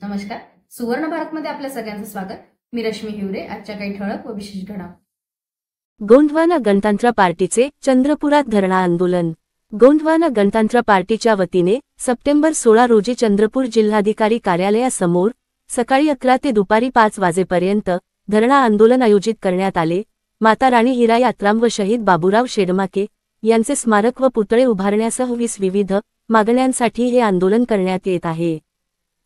नमस्कार. सुवर्ण भारतमध्ये आपल्या सगळ्यांचं स्वागत. मी रश्मी हिवरे. आजच्या काही ठळक व विशेष घडामोडी. गोंडवाना गणतंत्र पार्टीचे चंद्रपुरात धरणा आंदोलन. गोंडवाना गणतंत्र पार्टीच्या वतीने सप्टेंबर 16 रोजी चंद्रपूर जिल्हाधिकारी कार्यालयासमोर सकाळी 11 ते दुपारी 5 वाजेपर्यंत धरणा आंदोलन आयोजित करण्यात आले. माता राणी हिरा यात्राम व शहीद बाबूराव शेडमाके यांचे स्मारक व पुतळे उभारण्यासह 20 विविध मागण्यांसाठी हे आंदोलन करण्यात येत आहे.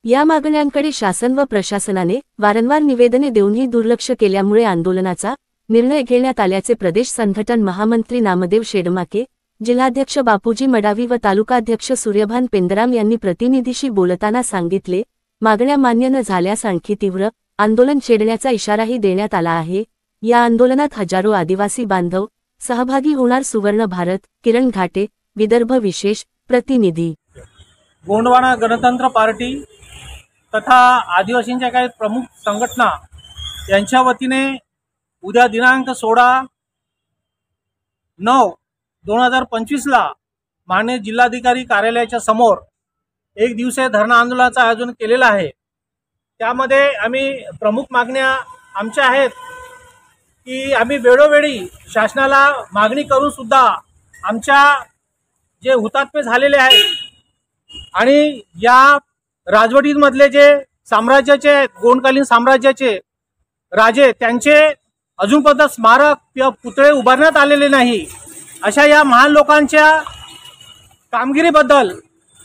या मागण्यांकडे शासन व प्रशासनाने वारंवार निवेदने देऊनही दुर्लक्ष केल्यामुळे आंदोलनाचा निर्णय घेण्यात आल्याचे प्रदेश संघटन महामंत्री नामदेव शेडमाके, जिल्हाध्यक्ष बापूजी मडावी व तालुकाध्यक्ष सूर्यभान पेंदराम यांनी प्रतिनिधीशी बोलताना सांगितले. मागण्या मान्य न झाल्यास आणखी तीव्र आंदोलन छेडण्याचा इशाराही देण्यात आला आहे. या आंदोलनात हजारो आदिवासी बांधव सहभागी होणार. सुवर्ण भारत, किरण घाटे, विदर्भ विशेष प्रतिनिधी. गोंडवाना गणतंत्र पार्टी तथा आदिवासींच्या काही प्रमुख संघटना यांच्या वतीने उद्या दिनांक 16/9/2025 ला माननीय जिल्हाधिकारी कार्यालयाच्या समोर एक दिवसीय धरणा आंदोलनाचं आयोजन केलेलं आहे. त्यामध्ये आम्ही प्रमुख मागण्या आमच्या आहेत की आम्ही वेळोवेळी शासनाला मागणी करून सुद्धा आमच्या जे हुतात्मे झालेले आहेत आणि या राजवटीमधले जे साम्राज्याचे गोंडकालीन साम्राज्याचे राजे त्यांचे अजूनपर्यंत स्मारक किंवा पुतळे उभारण्यात आलेले नाही, अशा या महान लोकांच्या कामगिरीबद्दल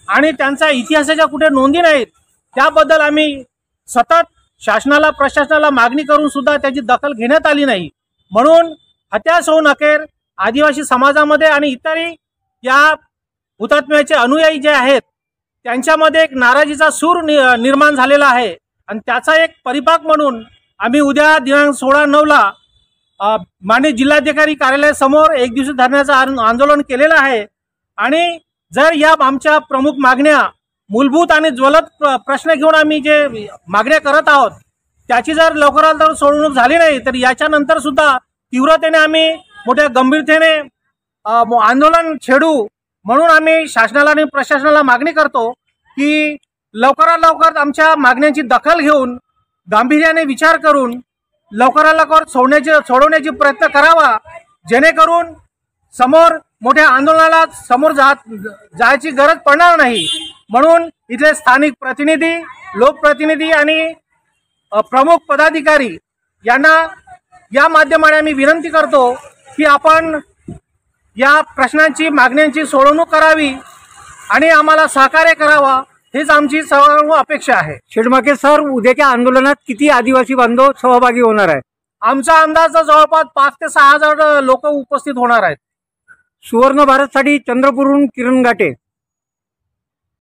आणि त्यांच्या इतिहासाच्या कुठे नोंदी नाहीत त्याबद्दल आम्ही सतत शासनाला प्रशासनाला मागणी करून सुद्धा त्याची दखल घेण्यात आली नाही. म्हणून हत्यास होऊन अखेर आदिवासी समाजामध्ये आणि इतरही या हुतात्म्याचे अनुयायी जे आहेत त्यांच्यामध्ये एक नाराजीचा सूर निर्माण झालेला आहे आणि त्याचा एक परिपाक म्हणून आम्ही उद्या दिनांक 16/9 माननीय जिल्हाधिकारी कार्यालयासमोर एक दिवसीय धरण्याचं आंदोलन केलेलं आहे. आणि जर या आमच्या प्रमुख मागण्या मूलभूत आणि ज्वलंत प्रश्न घेऊन आम्ही जे मागण्या करत आहोत त्याची जर लवकरात लवकर सोडवणूक झाली नाही तर याच्यानंतर सुद्धा तीव्रतेने आम्ही मोठ्या गंभीरतेने आंदोलन छेडू. म्हणून आम्ही शासनाला आणि प्रशासनाला मागणी करतो की लवकरात लवकर आमच्या मागण्यांची दखल घेऊन गांभीर्याने विचार करून लवकरात लवकर सोडवण्याची प्रयत्न करावा, जेणेकरून समोर मोठ्या आंदोलनाला समोर जायची गरज पडणार नाही. म्हणून इथले स्थानिक प्रतिनिधी, लोकप्रतिनिधी आणि प्रमुख पदाधिकारी यांना या माध्यमाने आम्ही विनंती करतो की आपण या प्रश्नांची मागण्यांची सोडवणूक करावी आणि आम्हाला सहकार्य करावा, हीच आमची सर्व अपेक्षा आहे. शेडमाके सर, उद्याच्या आंदोलनात किती आदिवासी बांधव सहभागी होणार आहे? आमचा अंदाज जवळपास 5 ते 6 हजार लोक उपस्थित होणार आहेत. सुवर्ण भारतसाठी चंद्रपूरहून किरण घाटे.